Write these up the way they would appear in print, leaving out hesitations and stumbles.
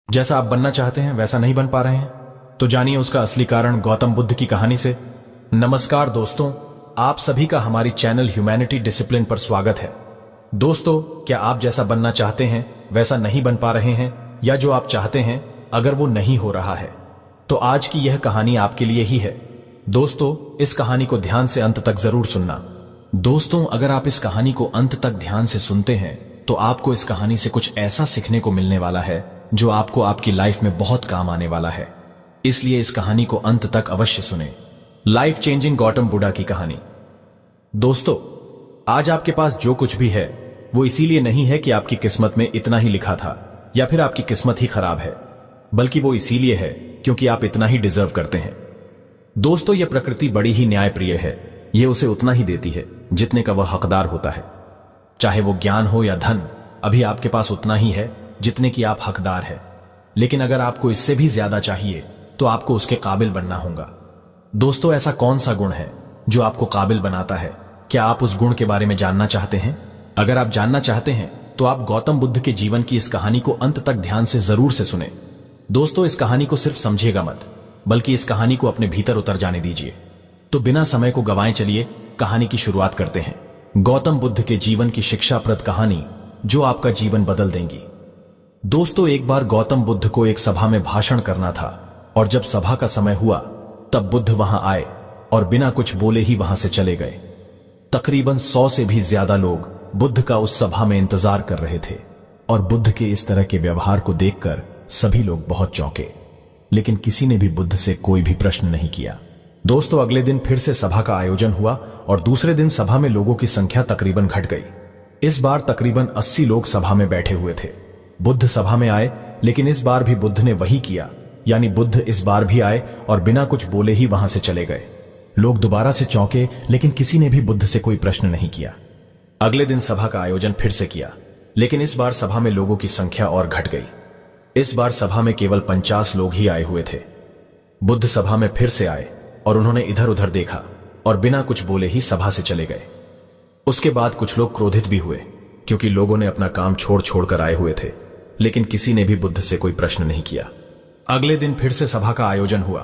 जैसा आप बनना चाहते हैं वैसा नहीं बन पा रहे हैं, तो जानिए उसका असली कारण गौतम बुद्ध की कहानी से। नमस्कार दोस्तों, आप सभी का हमारी चैनल ह्यूमैनिटी डिसिप्लिन पर स्वागत है। दोस्तों, क्या आप जैसा बनना चाहते हैं वैसा नहीं बन पा रहे हैं, या जो आप चाहते हैं अगर वो नहीं हो रहा है, तो आज की यह कहानी आपके लिए ही है। दोस्तों, इस कहानी को ध्यान से अंत तक जरूर सुनना। दोस्तों, अगर आप इस कहानी को अंत तक ध्यान से सुनते हैं तो आपको इस कहानी से कुछ ऐसा सीखने को मिलने वाला है जो आपको आपकी लाइफ में बहुत काम आने वाला है। इसलिए इस कहानी को अंत तक अवश्य सुने। लाइफ चेंजिंग गौतम बुद्धा की कहानी। दोस्तों, आज आपके पास जो कुछ भी है वो इसीलिए नहीं है कि आपकी किस्मत में इतना ही लिखा था या फिर आपकी किस्मत ही खराब है, बल्कि वो इसीलिए है क्योंकि आप इतना ही डिजर्व करते हैं। दोस्तों, यह प्रकृति बड़ी ही न्यायप्रिय है। यह उसे उतना ही देती है जितने का वह हकदार होता है। चाहे वो ज्ञान हो या धन, अभी आपके पास उतना ही है जितने की आप हकदार है। लेकिन अगर आपको इससे भी ज्यादा चाहिए तो आपको उसके काबिल बनना होगा। दोस्तों, ऐसा कौन सा गुण है जो आपको काबिल बनाता है? क्या आप उस गुण के बारे में जानना चाहते हैं? अगर आप जानना चाहते हैं तो आप गौतम बुद्ध के जीवन की इस कहानी को अंत तक ध्यान से जरूर से सुने। दोस्तों, इस कहानी को सिर्फ समझिएगा मत, बल्कि इस कहानी को अपने भीतर उतर जाने दीजिए। तो बिना समय को गंवाए चलिए कहानी की शुरुआत करते हैं। गौतम बुद्ध के जीवन की शिक्षाप्रद कहानी जो आपका जीवन बदल देंगी। दोस्तों, एक बार गौतम बुद्ध को एक सभा में भाषण करना था, और जब सभा का समय हुआ तब बुद्ध वहां आए और बिना कुछ बोले ही वहां से चले गए। तकरीबन 100 से भी ज्यादा लोग बुद्ध का उस सभा में इंतजार कर रहे थे, और बुद्ध के इस तरह के व्यवहार को देखकर सभी लोग बहुत चौंके, लेकिन किसी ने भी बुद्ध से कोई भी प्रश्न नहीं किया। दोस्तों, अगले दिन फिर से सभा का आयोजन हुआ और दूसरे दिन सभा में लोगों की संख्या तकरीबन घट गई। इस बार तकरीबन 80 लोग सभा में बैठे हुए थे। बुद्ध सभा में आए, लेकिन इस बार भी बुद्ध ने वही किया, यानी बुद्ध इस बार भी आए और बिना कुछ बोले ही वहां से चले गए। लोग दोबारा से चौंके, लेकिन किसी ने भी बुद्ध से कोई प्रश्न नहीं किया। अगले दिन सभा का आयोजन फिर से किया, लेकिन इस बार सभा में लोगों की संख्या और घट गई। इस बार सभा में केवल 50 लोग ही आए हुए थे। बुद्ध सभा में फिर से आए और उन्होंने इधर उधर देखा और बिना कुछ बोले ही सभा से चले गए। उसके बाद कुछ लोग क्रोधित भी हुए, क्योंकि लोगों ने अपना काम छोड़ छोड़कर आए हुए थे, लेकिन किसी ने भी बुद्ध से कोई प्रश्न नहीं किया। अगले दिन फिर से सभा का आयोजन हुआ।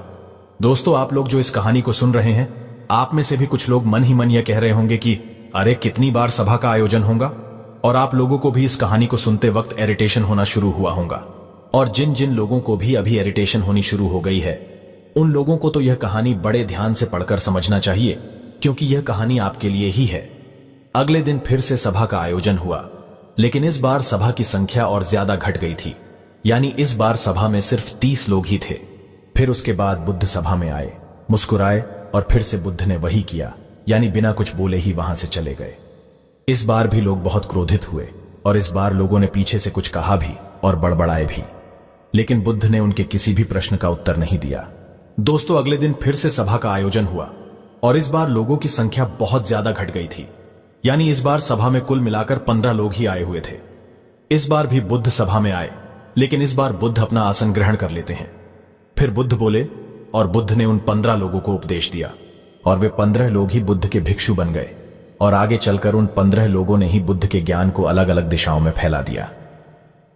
दोस्तों, आप लोग जो इस कहानी को सुन रहे हैं, आप में से भी कुछ लोग मन ही मन यह कह रहे होंगे कि अरे कितनी बार सभा का आयोजन होगा, और आप लोगों को भी इस कहानी को सुनते वक्त इरिटेशन होना शुरू हुआ होगा। और जिन जिन लोगों को भी अभी इरिटेशन होनी शुरू हो गई है, उन लोगों को तो यह कहानी बड़े ध्यान से पढ़कर समझना चाहिए, क्योंकि यह कहानी आपके लिए ही है। अगले दिन फिर से सभा का आयोजन हुआ, लेकिन इस बार सभा की संख्या और ज्यादा घट गई थी, यानी इस बार सभा में सिर्फ 30 लोग ही थे। फिर उसके बाद बुद्ध सभा में आए, मुस्कुराए और फिर से बुद्ध ने वही किया, यानी बिना कुछ बोले ही वहां से चले गए। इस बार भी लोग बहुत क्रोधित हुए, और इस बार लोगों ने पीछे से कुछ कहा भी और बड़बड़ाए भी, लेकिन बुद्ध ने उनके किसी भी प्रश्न का उत्तर नहीं दिया। दोस्तों, अगले दिन फिर से सभा का आयोजन हुआ, और इस बार लोगों की संख्या बहुत ज्यादा घट गई थी, यानी इस बार सभा में कुल मिलाकर 15 लोग ही आए हुए थे। इस बार भी बुद्ध सभा में आए, लेकिन इस बार बुद्ध अपना आसन ग्रहण कर लेते हैं। फिर बुद्ध बोले और बुद्ध ने उन 15 लोगों को उपदेश दिया, और वे 15 लोग ही बुद्ध के भिक्षु बन गए, और आगे चलकर उन 15 लोगों ने ही बुद्ध के ज्ञान को अलग अलग दिशाओं में फैला दिया।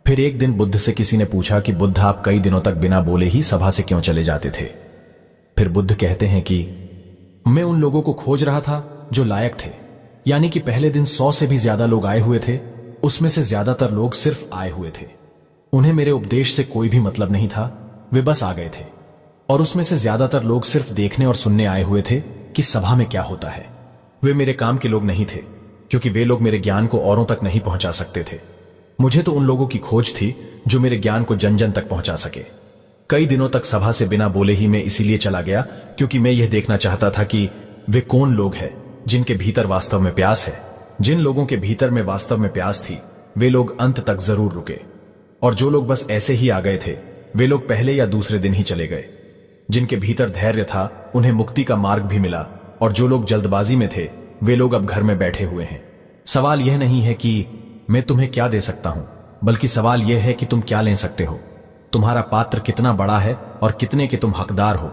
फिर एक दिन बुद्ध से किसी ने पूछा कि बुद्ध, आप कई दिनों तक बिना बोले ही सभा से क्यों चले जाते थे? फिर बुद्ध कहते हैं कि मैं उन लोगों को खोज रहा था जो लायक थे, यानी कि पहले दिन 100 से भी ज्यादा लोग आए हुए थे, उसमें से ज्यादातर लोग सिर्फ आए हुए थे। उन्हें मेरे उपदेश से कोई भी मतलब नहीं था, वे बस आ गए थे। और उसमें से ज्यादातर लोग सिर्फ देखने और सुनने आए हुए थे कि सभा में क्या होता है। वे मेरे काम के लोग नहीं थे, क्योंकि वे लोग मेरे ज्ञान को औरों तक नहीं पहुंचा सकते थे। मुझे तो उन लोगों की खोज थी जो मेरे ज्ञान को जन जन तक पहुंचा सके। कई दिनों तक सभा से बिना बोले ही मैं इसीलिए चला गया, क्योंकि मैं यह देखना चाहता था कि वे कौन लोग हैं जिनके भीतर वास्तव में प्यास है। जिन लोगों के भीतर में वास्तव में प्यास थी, वे लोग अंत तक जरूर रुके, और जो लोग बस ऐसे ही आ गए थे, वे लोग पहले या दूसरे दिन ही चले गए। जिनके भीतर धैर्य था, उन्हें मुक्ति का मार्ग भी मिला, और जो लोग जल्दबाजी में थे, वे लोग अब घर में बैठे हुए हैं। सवाल यह नहीं है कि मैं तुम्हें क्या दे सकता हूं, बल्कि सवाल यह है कि तुम क्या ले सकते हो। तुम्हारा पात्र कितना बड़ा है और कितने के तुम हकदार हो।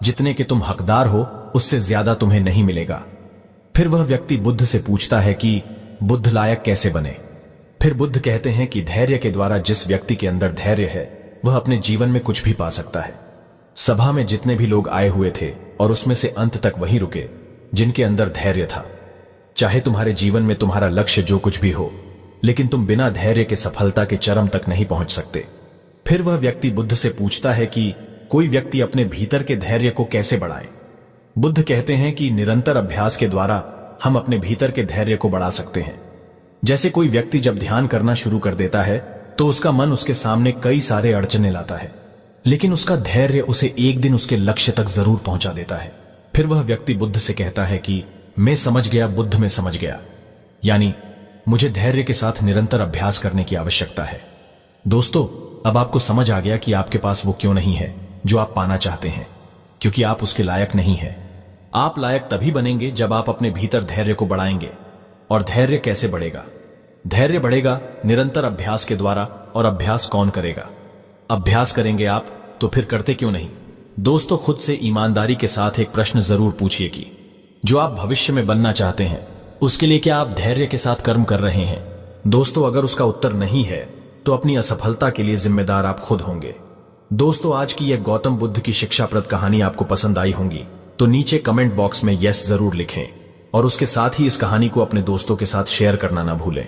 जितने के तुम हकदार हो, उससे ज्यादा तुम्हें नहीं मिलेगा। फिर वह व्यक्ति बुद्ध से पूछता है कि बुद्ध लायक कैसे बने। फिर बुद्ध कहते हैं कि धैर्य के द्वारा जिस व्यक्ति के अंदर धैर्य है, वह अपने जीवन में कुछ भी पा सकता है। सभा में जितने भी लोग आए हुए थे और उसमें से अंत तक वही रुके जिनके अंदर धैर्य था। चाहे तुम्हारे जीवन में तुम्हारा लक्ष्य जो कुछ भी हो, लेकिन तुम बिना धैर्य के सफलता के चरम तक नहीं पहुंच सकते। फिर वह व्यक्ति बुद्ध से पूछता है कि कोई व्यक्ति अपने भीतर के धैर्य को कैसे बढ़ाए। बुद्ध कहते हैं कि निरंतर अभ्यास के द्वारा हम अपने भीतर के धैर्य को बढ़ा सकते हैं। जैसे कोई व्यक्ति जब ध्यान करना शुरू कर देता है तो उसका मन उसके सामने कई सारे अड़चने लाता है, लेकिन उसका धैर्य उसे एक दिन उसके लक्ष्य तक जरूर पहुंचा देता है। फिर वह व्यक्ति बुद्ध से कहता है कि मैं समझ गया, बुद्ध में समझ गया, यानी मुझे धैर्य के साथ निरंतर अभ्यास करने की आवश्यकता है। दोस्तों, अब आपको समझ आ गया कि आपके पास वो क्यों नहीं है जो आप पाना चाहते हैं, क्योंकि आप उसके लायक नहीं है। आप लायक तभी बनेंगे जब आप अपने भीतर धैर्य को बढ़ाएंगे। और धैर्य कैसे बढ़ेगा? धैर्य बढ़ेगा निरंतर अभ्यास के द्वारा। और अभ्यास कौन करेगा? अभ्यास करेंगे आप, तो फिर करते क्यों नहीं? दोस्तों, खुद से ईमानदारी के साथ एक प्रश्न जरूर पूछिए कि जो आप भविष्य में बनना चाहते हैं उसके लिए क्या आप धैर्य के साथ कर्म कर रहे हैं? दोस्तों, अगर उसका उत्तर नहीं है तो अपनी असफलता के लिए जिम्मेदार आप खुद होंगे। दोस्तों, आज की यह गौतम बुद्ध की शिक्षाप्रद कहानी आपको पसंद आई होंगी तो नीचे कमेंट बॉक्स में यस जरूर लिखें और उसके साथ ही इस कहानी को अपने दोस्तों के साथ शेयर करना ना भूलें।